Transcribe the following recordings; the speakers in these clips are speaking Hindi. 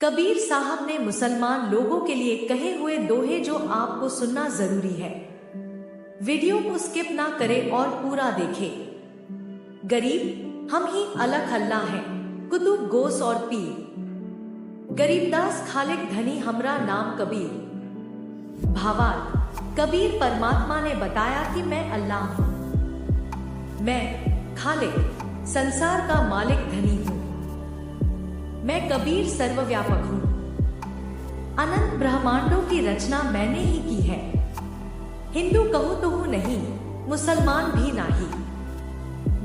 कबीर साहब ने मुसलमान लोगों के लिए कहे हुए दोहे जो आपको सुनना जरूरी है। वीडियो को स्किप ना करें और पूरा देखें। गरीब हम ही अलग अल्लाह हैं, कुतुब गोस और पीर। गरीबदास खालिक धनी हमरा नाम कबीर। भावार्थ, कबीर परमात्मा ने बताया कि मैं अल्लाह हूँ, मैं खालिक संसार का मालिक धनी हूँ, मैं कबीर सर्वव्यापक हूँ। अनंत ब्रह्मांडों की रचना मैंने ही की है। हिंदू कहूँ तो हूँ नहीं, मुसलमान भी नाही।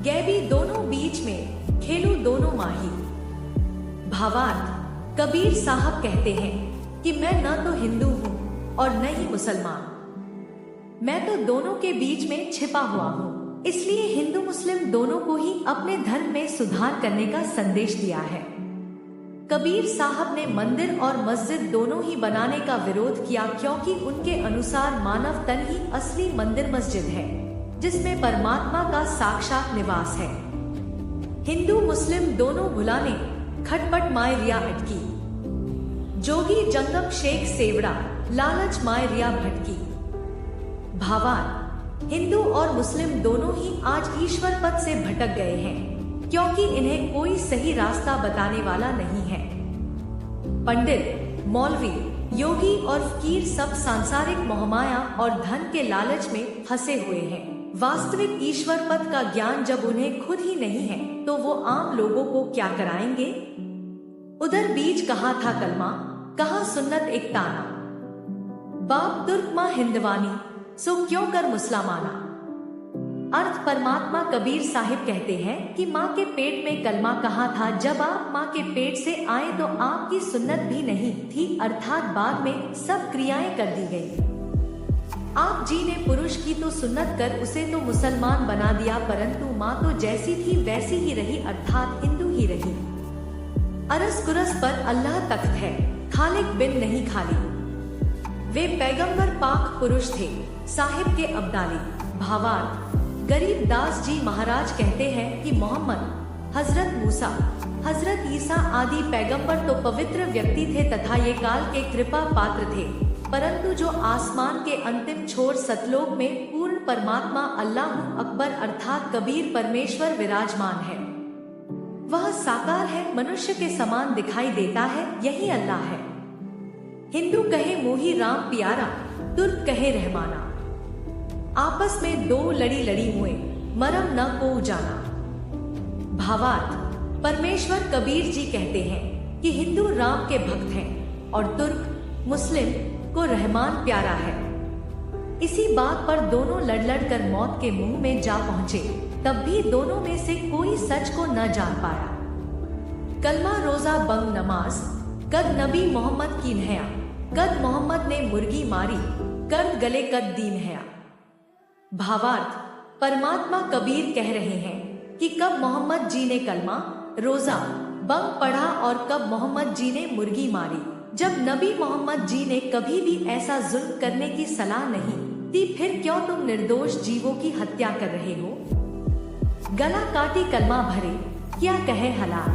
गैबी दोनों बीच में खेलू दोनों माही। भावार्थ, कबीर साहब कहते हैं कि मैं न तो हिंदू हूँ और न ही मुसलमान, मैं तो दोनों के बीच में छिपा हुआ हूँ। इसलिए हिंदू मुस्लिम दोनों को ही अपने धर्म में सुधार करने का संदेश दिया है। कबीर साहब ने मंदिर और मस्जिद दोनों ही बनाने का विरोध किया, क्योंकि उनके अनुसार मानव तन ही असली मंदिर मस्जिद है, जिसमें परमात्मा का साक्षात निवास है। हिंदू मुस्लिम दोनों भुलाने खटपट माय रिया अटकी, जोगी जंगम शेख सेवड़ा लालच माय रिया भटकी। भावार्थ, हिंदू और मुस्लिम दोनों ही आज ईश्वर पद से भटक गए हैं, क्योंकि इन्हें कोई सही रास्ता बताने वाला नहीं है। पंडित, मौलवी, योगी और फकीर सब सांसारिक मोहमाया और धन के लालच में फंसे हुए हैं। वास्तविक ईश्वर पद का ज्ञान जब उन्हें खुद ही नहीं है, तो वो आम लोगों को क्या कराएंगे। उधर बीच कहाँ था कलमा, कहाँ सुन्नत एक ताना। बाप तुर्क माँ हिंदवानी, सो क्यों कर मुसलमाना। अर्थ, परमात्मा कबीर साहिब कहते हैं कि माँ के पेट में कलमा कहाँ था। जब आप माँ के पेट से आए तो आपकी सुन्नत भी नहीं थी, अर्थात बाद में सब क्रियाएं कर दी गई। आप जी ने पुरुष की तो सुन्नत कर उसे तो मुसलमान बना दिया, परंतु माँ तो जैसी थी वैसी ही रही, अर्थात हिंदू ही रही। अरस कुरस पर अल्लाह तख्त है, खालिक बिन नहीं खाली। वे पैगंबर पाक पुरुष थे, साहिब के अब्दाली। भावार्थ, गरीबदास जी महाराज कहते हैं कि मोहम्मद, हजरत मूसा, हजरत ईसा आदि पैगंबर तो पवित्र व्यक्ति थे तथा ये काल के कृपा पात्र थे, परंतु जो आसमान के अंतिम छोर सतलोक में पूर्ण परमात्मा अल्लाह अकबर अर्थात कबीर परमेश्वर विराजमान है, वह साकार है, मनुष्य के समान दिखाई देता है, यही अल्लाह है। हिंदू कहे मोही राम प्यारा, तुर्क कहे रहमाना। आपस में दो लड़ी लड़ी हुए, मरम न को जाना। भावार्थ, परमेश्वर कबीर जी कहते हैं कि हिंदू राम के भक्त हैं और तुर्क मुस्लिम को रहमान प्यारा है। इसी बात पर दोनों लड़ लड़ कर मौत के मुंह में जा पहुंचे, तब भी दोनों में से कोई सच को न जान पाया। कलमा रोजा बंग नमाज, कद नबी मोहम्मद की नया, कद मोहम्मद ने मुर्गी मारी, कर्द गले कद दीन है। भावार्थ, परमात्मा कबीर कह रहे हैं कि कब मोहम्मद जी ने कलमा रोजा बंग पढ़ा और कब मोहम्मद जी ने मुर्गी मारी। जब नबी मोहम्मद जी ने कभी भी ऐसा जुल्म करने की सलाह नहीं दी, फिर क्यों तुम निर्दोष जीवों की हत्या कर रहे हो। गला काटी कलमा भरे, क्या कहे हलाल।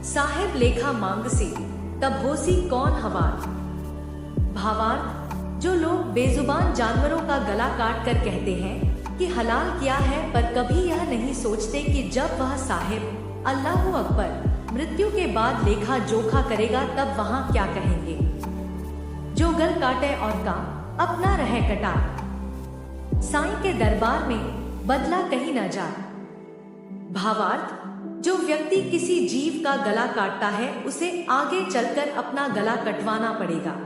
साहेब लेखा मांग से, तब होसी कौन हवार। भावार्थ, जो लोग बेजुबान जानवरों का गला काट कर कहते हैं कि हलाल किया है, पर कभी यह नहीं सोचते कि जब वह साहिब अल्लाह अकबर मृत्यु के बाद लेखा जोखा करेगा, तब वहां क्या कहेंगे। जो गल काटे और का अपना रहे कटार, साईं के दरबार में बदला कहीं न जाए। भावार्थ, जो व्यक्ति किसी जीव का गला काटता है, उसे आगे चलकर अपना गला कटवाना पड़ेगा।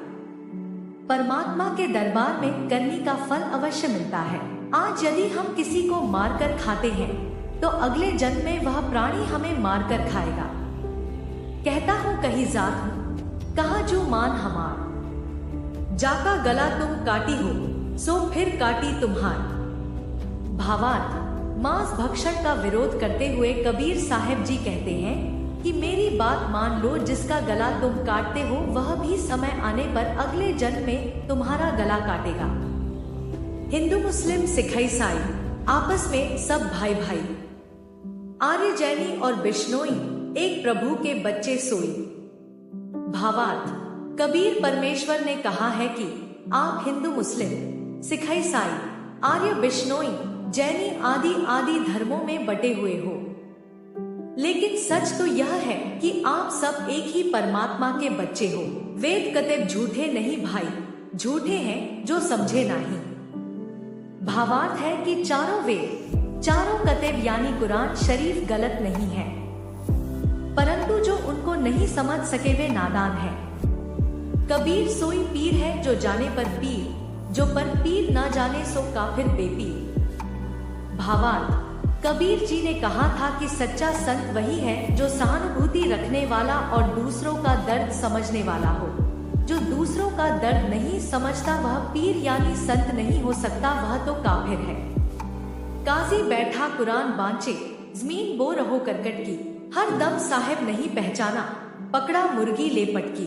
परमात्मा के दरबार में करनी का फल अवश्य मिलता है। आज यदि हम किसी को मारकर खाते हैं, तो अगले जन्म में वह प्राणी हमें मारकर खाएगा। कहता हूँ कहीं जात हूँ, कहाँ जो मान हमार, जाका गला तुम काटी हो, सो फिर काटी तुम्हार। भावार्थ, मांस भक्षण का विरोध करते हुए कबीर साहिब जी कहते हैं कि मेरी बात मान लो, जिसका गला तुम काटते हो वह भी समय आने पर अगले जन्म में तुम्हारा गला काटेगा। हिंदू मुस्लिम सिख ईसाई आपस में सब भाई भाई। आर्य जैनी और बिश्नोई एक प्रभु के बच्चे सोई। भावार्थ। कबीर परमेश्वर ने कहा है कि आप हिंदू, मुस्लिम, सिख, ईसाई, आर्य, बिश्नोई, जैनी आदि आदि धर्मों में बटे हुए हो, लेकिन सच तो यह है कि आप सब एक ही परमात्मा के बच्चे हो। वेद कतई झूठे नहीं भाई, झूठे हैं जो समझे नहीं। भावार्थ है कि चारों वेद, चारों कतई यानी कुरान शरीफ गलत नहीं है, परंतु जो उनको नहीं समझ सके वे नादान है। कबीर सोई पीर है जो जाने पर पीर, जो पर पीर ना जाने सो काफिर बेपीर। भावार्थ। कबीर जी ने कहा था कि सच्चा संत वही है जो सहानुभूति रखने वाला और दूसरों का दर्द समझने वाला हो। जो दूसरों का दर्द नहीं समझता वह पीर यानी संत नहीं हो सकता, वह तो काफिर है। काजी बैठा कुरान बांचे, जमीन बो रहो करकट की, हर दम साहेब नहीं पहचाना, पकड़ा मुर्गी ले पटकी।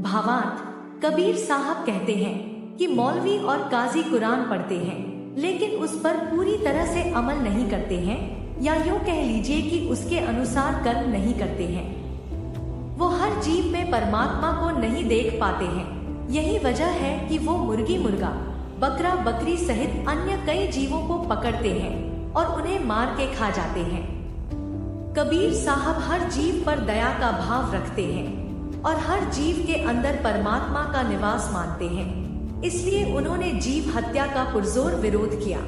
भावार्थ। कबीर साहब कहते हैं कि मौलवी और काजी कुरान पढ़ते हैं लेकिन उस पर पूरी तरह से अमल नहीं करते हैं, या यूं कह लीजिए कि उसके अनुसार कर्म नहीं करते हैं। वो हर जीव में परमात्मा को नहीं देख पाते हैं। यही वजह है कि वो मुर्गी, मुर्गा, बकरा, बकरी सहित अन्य कई जीवों को पकड़ते हैं और उन्हें मार के खा जाते हैं। कबीर साहब हर जीव पर दया का भाव रखते हैं और हर जीव के अंदर परमात्मा का निवास मानते हैं, इसलिए उन्होंने जीव हत्या का पुरजोर विरोध किया।